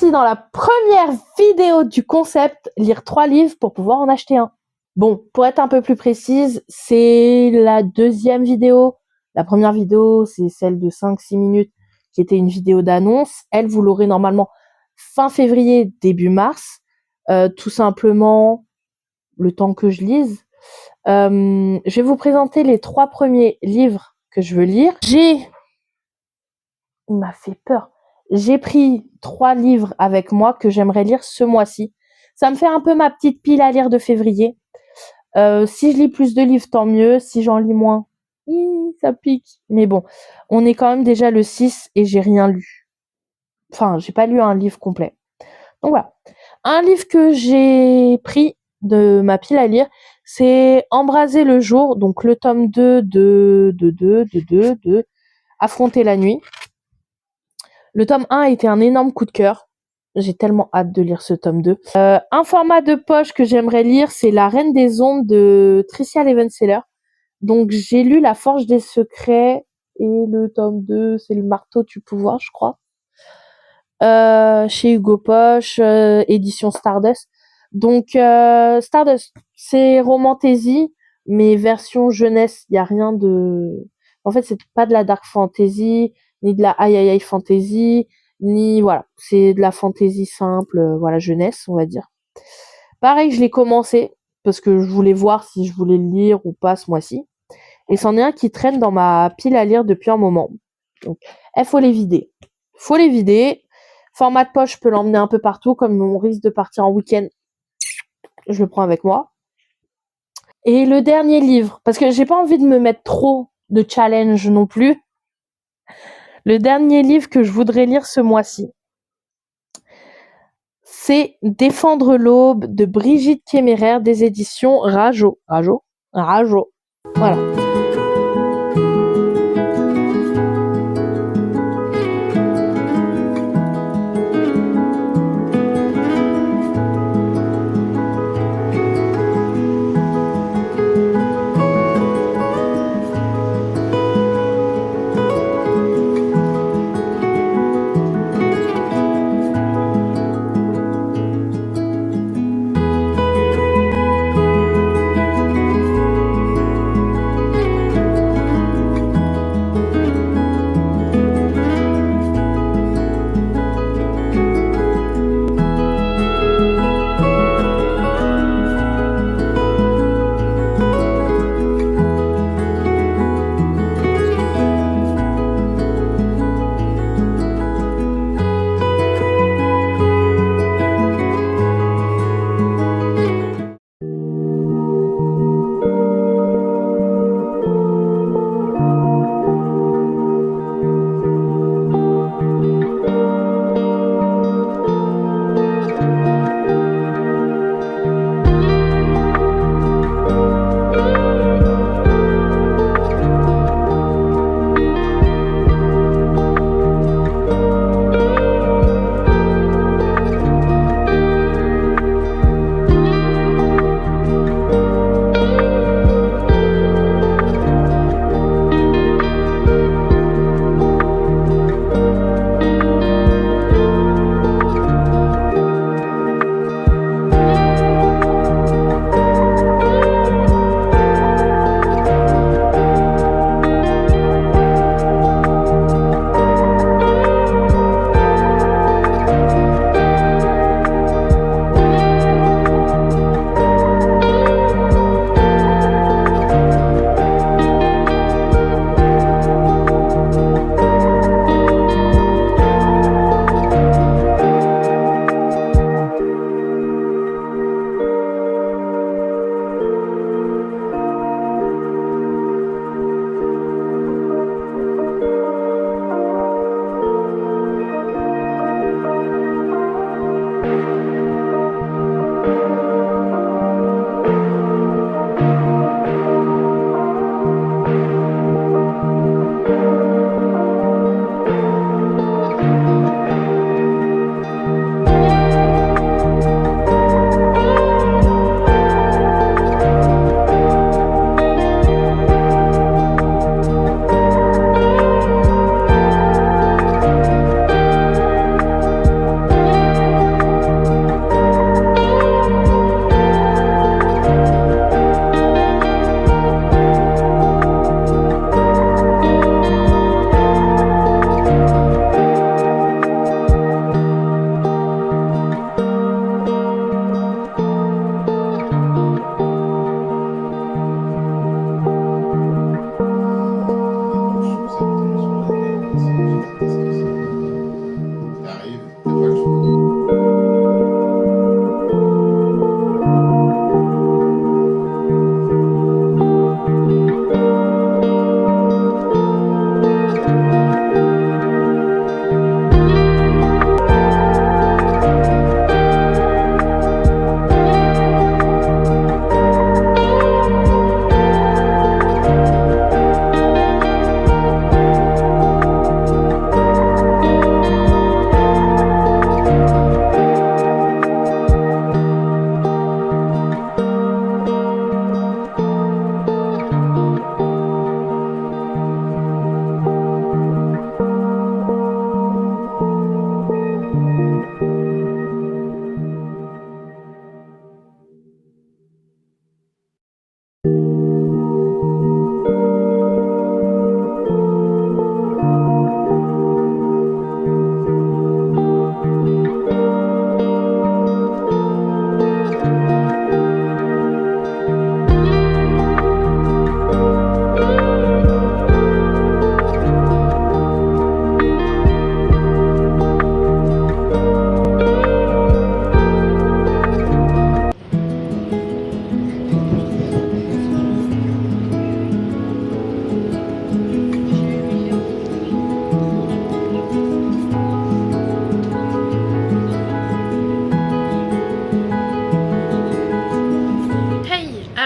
parti dans la première vidéo du concept, lire 3 livres pour pouvoir en acheter un. Bon, pour être un peu plus précise, c'est la deuxième vidéo. La première vidéo, c'est celle de 5-6 minutes, qui était une vidéo d'annonce. Elle, vous l'aurez normalement fin février, début mars. Tout simplement, le temps que je lise. Je vais vous présenter les 3 premiers livres que je veux lire. Il m'a fait peur. J'ai pris 3 livres avec moi que j'aimerais lire ce mois-ci. Ça me fait un peu ma petite pile à lire de février. Si je lis plus de livres, tant mieux. Si j'en lis moins, ça pique. Mais bon, on est quand même déjà le 6 et j'ai rien lu. Enfin, j'ai pas lu un livre complet. Donc voilà. Un livre que j'ai pris de ma pile à lire, c'est Embraser le jour, donc le tome 2 de Affronter la nuit. Le tome 1 a été un énorme coup de cœur. J'ai tellement hâte de lire ce tome 2. Un format de poche que j'aimerais lire, c'est La Reine des Ombres de Tricia Levenseller. Donc j'ai lu La Forge des Secrets et le tome 2, c'est Le Marteau du Pouvoir, je crois. Chez Hugo Poche, édition Stardust. Donc Stardust, c'est romantaisie, mais version jeunesse. Il y a rien de... En fait, c'est pas de la dark fantasy, ni de la high fantasy, ni voilà, c'est de la fantasy simple, voilà, jeunesse, on va dire. Pareil, je l'ai commencé parce que je voulais voir si je voulais le lire ou pas ce mois-ci. Et c'en est un qui traîne dans ma pile à lire depuis un moment. Donc, faut les vider. Faut les vider. Format de poche, je peux l'emmener un peu partout, comme on risque de partir en week-end. Je le prends avec moi. Et le dernier livre, parce que j'ai pas envie de me mettre trop de challenge non plus. Le dernier livre que je voudrais lire ce mois-ci, c'est Défendre l'aube de Brigitte Kéméraire des éditions Rajo. Rajo. Voilà.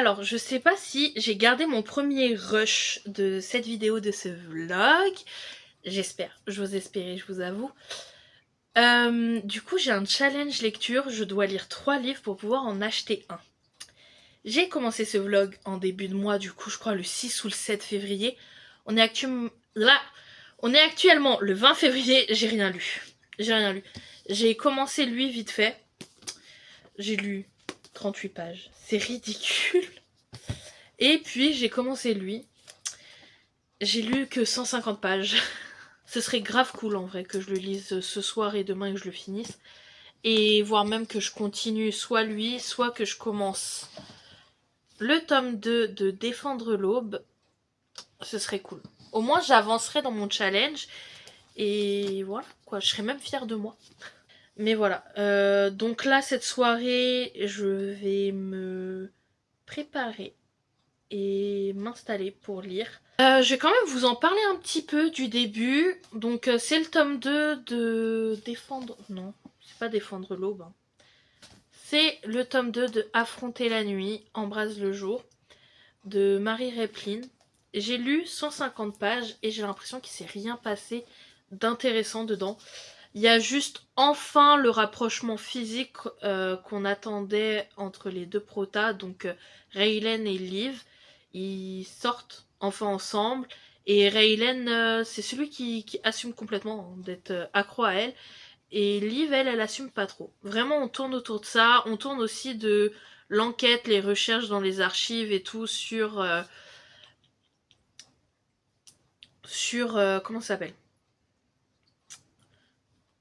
Alors, je sais pas si j'ai gardé mon premier rush de cette vidéo, de ce vlog. J'espère, j'ose espérer, je vous avoue. Du coup, j'ai un challenge lecture. Je dois lire 3 livres pour pouvoir en acheter un. J'ai commencé ce vlog en début de mois, du coup, je crois le 6 ou le 7 février. On est actuellement le 20 février, j'ai rien lu. J'ai commencé lui vite fait. J'ai lu 38 pages. C'est ridicule. Et puis j'ai commencé lui. J'ai lu que 150 pages. Ce serait grave cool en vrai que je le lise ce soir et demain et que je le finisse. Et voire même que je continue soit lui, soit que je commence le tome 2 de Défendre l'aube. Ce serait cool. Au moins j'avancerai dans mon challenge. Et voilà, quoi, je serais même fière de moi. Mais voilà, donc là, cette soirée, je vais me préparer et m'installer pour lire. Je vais quand même vous en parler un petit peu du début. Donc c'est le tome 2 de Défendre... Non, c'est pas Défendre l'aube. Hein. C'est le tome 2 de Affronter la nuit, Embrasse le jour, de Marie Repline. J'ai lu 150 pages et j'ai l'impression qu'il s'est rien passé d'intéressant dedans. Il y a juste enfin le rapprochement physique qu'on attendait entre les deux protas, donc Raylan et Liv. Ils sortent enfin ensemble et Raylan c'est celui qui assume complètement d'être accro à elle et Liv elle assume pas trop. Vraiment on tourne autour de ça, on tourne aussi de l'enquête, les recherches dans les archives et tout sur comment ça s'appelle,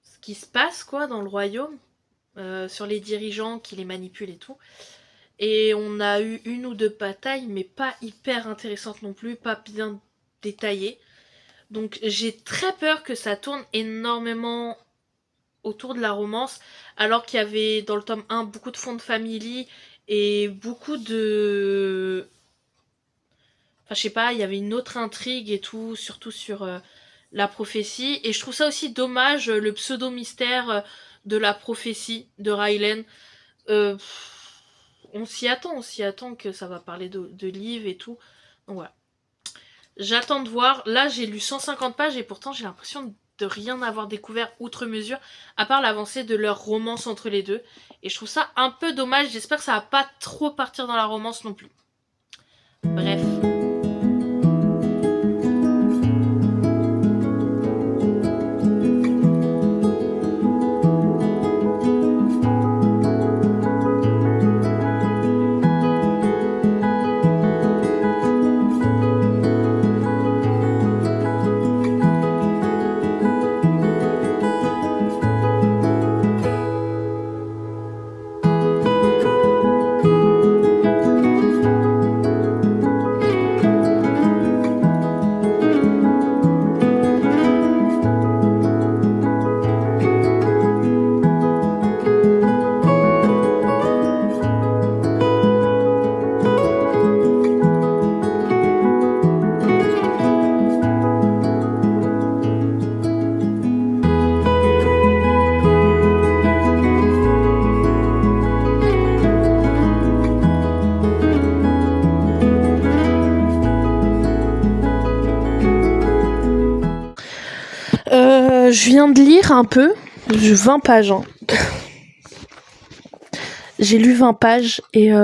ce qui se passe quoi dans le royaume, sur les dirigeants qui les manipulent et tout. Et on a eu 1 ou 2 batailles, mais pas hyper intéressantes non plus, pas bien détaillées. Donc j'ai très peur que ça tourne énormément autour de la romance, alors qu'il y avait dans le tome 1 beaucoup de fonds de famille et beaucoup de... Enfin je sais pas, il y avait une autre intrigue et tout, surtout sur la prophétie. Et je trouve ça aussi dommage, le pseudo-mystère de la prophétie de Raylan. On s'y attend que ça va parler de Liv et tout. Donc voilà. J'attends de voir. Là, j'ai lu 150 pages et pourtant j'ai l'impression de rien avoir découvert outre mesure, à part l'avancée de leur romance entre les deux. Et je trouve ça un peu dommage. J'espère que ça va pas trop partir dans la romance non plus. Bref. Je viens de lire un peu, 20 pages. Hein. J'ai lu 20 pages et j'ai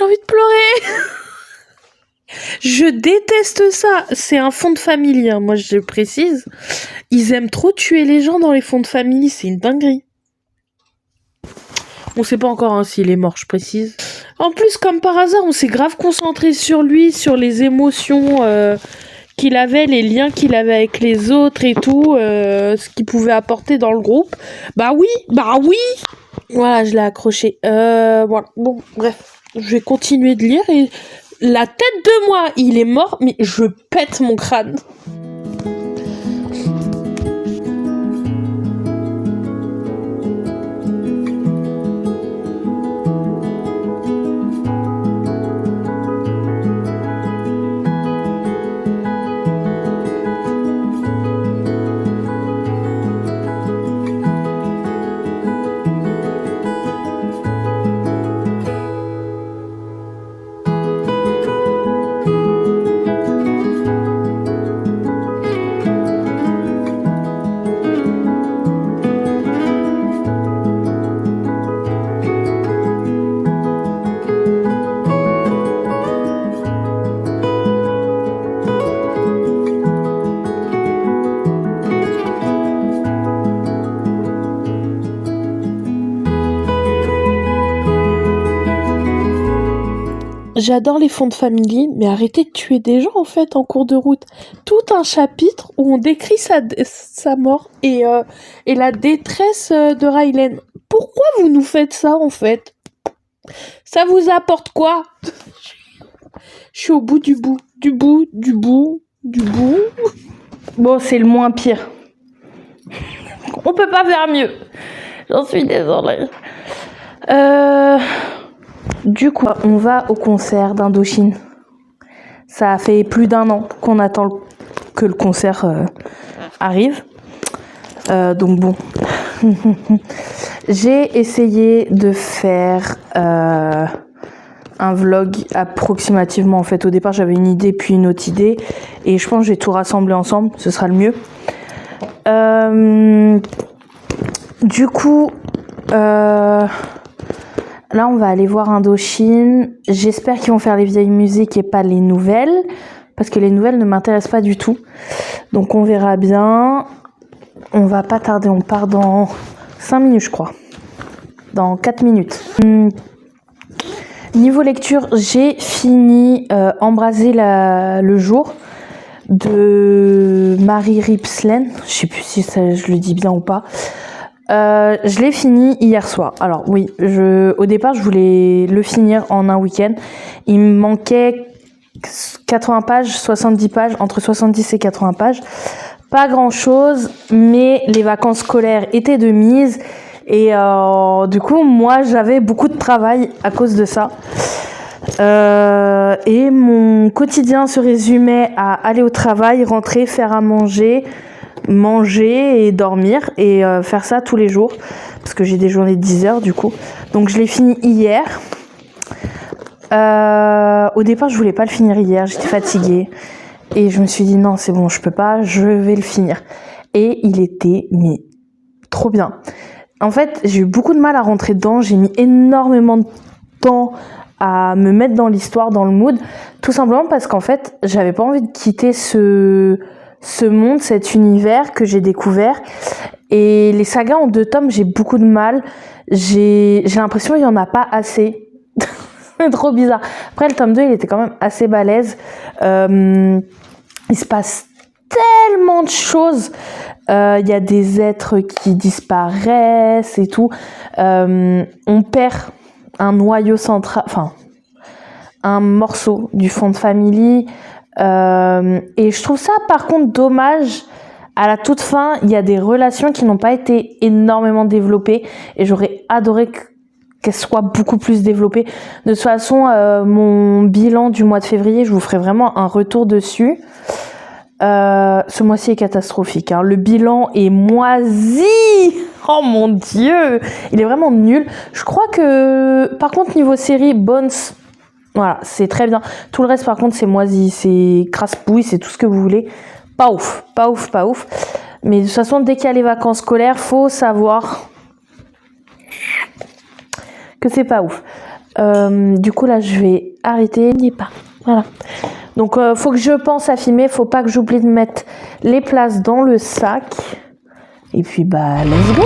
envie de pleurer. Je déteste ça. C'est un fonds de famille, hein, moi je le précise. Ils aiment trop tuer les gens dans les fonds de famille, c'est une dinguerie. On sait pas encore hein, s'il est mort, je précise. En plus, comme par hasard, on s'est grave concentré sur lui, sur les émotions qu'il avait, les liens qu'il avait avec les autres et tout, ce qu'il pouvait apporter dans le groupe. Bah oui. Voilà, je l'ai accroché. Voilà, bon, bref. Je vais continuer de lire et la tête de moi, il est mort, mais je pète mon crâne. j'adore les Fonds de famille, mais arrêtez de tuer des gens en fait en cours de route. Tout un chapitre où on décrit sa mort et la détresse de Rylan. Pourquoi vous nous faites ça en fait? Ça vous apporte quoi? Je suis au bout du bout. Bon, c'est le moins pire. On peut pas faire mieux. J'en suis désolée. Du coup, on va au concert d'Indochine. Ça fait plus d'1 an qu'on attend que le concert arrive. Donc bon. J'ai essayé de faire un vlog approximativement. En fait, au départ, j'avais une idée puis une autre idée. Et je pense que je vais tout rassembler ensemble. Ce sera le mieux. Du coup... là, on va aller voir Indochine. J'espère qu'ils vont faire les vieilles musiques et pas les nouvelles. Parce que les nouvelles ne m'intéressent pas du tout. Donc, on verra bien. On va pas tarder. On part dans 5 minutes, je crois. Dans 4 minutes. Niveau lecture, j'ai fini Embraser le jour de Marie Ripslen. Je sais plus si je le dis bien ou pas. Je l'ai fini hier soir. Alors oui, au départ, je voulais le finir en un week-end. Il me manquait 80 pages, 70 pages, entre 70 et 80 pages. Pas grand-chose, mais les vacances scolaires étaient de mise. Et du coup, moi, j'avais beaucoup de travail à cause de ça. Et mon quotidien se résumait à aller au travail, rentrer, faire à manger et dormir et faire ça tous les jours parce que j'ai des journées de 10 heures du coup. Donc je l'ai fini hier. Au départ je voulais pas le finir hier, j'étais fatiguée et je me suis dit non c'est bon, je peux pas, je vais le finir. Et il était trop bien. En fait j'ai eu beaucoup de mal à rentrer dedans, j'ai mis énormément de temps à me mettre dans l'histoire, dans le mood, tout simplement parce qu'en fait j'avais pas envie de quitter ce monde, cet univers que j'ai découvert. Et les sagas en 2 tomes, j'ai beaucoup de mal. J'ai l'impression qu'il n'y en a pas assez. C'est trop bizarre. Après, le tome 2, il était quand même assez balèze. Il se passe tellement de choses. Il y a des êtres qui disparaissent et tout. On perd un noyau central, enfin, un morceau du fond de famille. Et je trouve ça par contre dommage. À la toute fin, il y a des relations qui n'ont pas été énormément développées et j'aurais adoré qu'elles soient beaucoup plus développées. De toute façon, mon bilan du mois de février, je vous ferai vraiment un retour dessus. Ce mois-ci est catastrophique, hein. Le bilan est moisi. Oh mon Dieu, il est vraiment nul. Je crois que, par contre, niveau série, Bones, voilà, c'est très bien. Tout le reste, par contre, c'est moisi, c'est crasse-pouille, c'est tout ce que vous voulez. Pas ouf. Mais de toute façon, dès qu'il y a les vacances scolaires, faut savoir que c'est pas ouf. Du coup, là, je vais arrêter. N'y pas. Voilà. Donc, faut que je pense à filmer. Faut pas que j'oublie de mettre les places dans le sac. Et puis, let's go.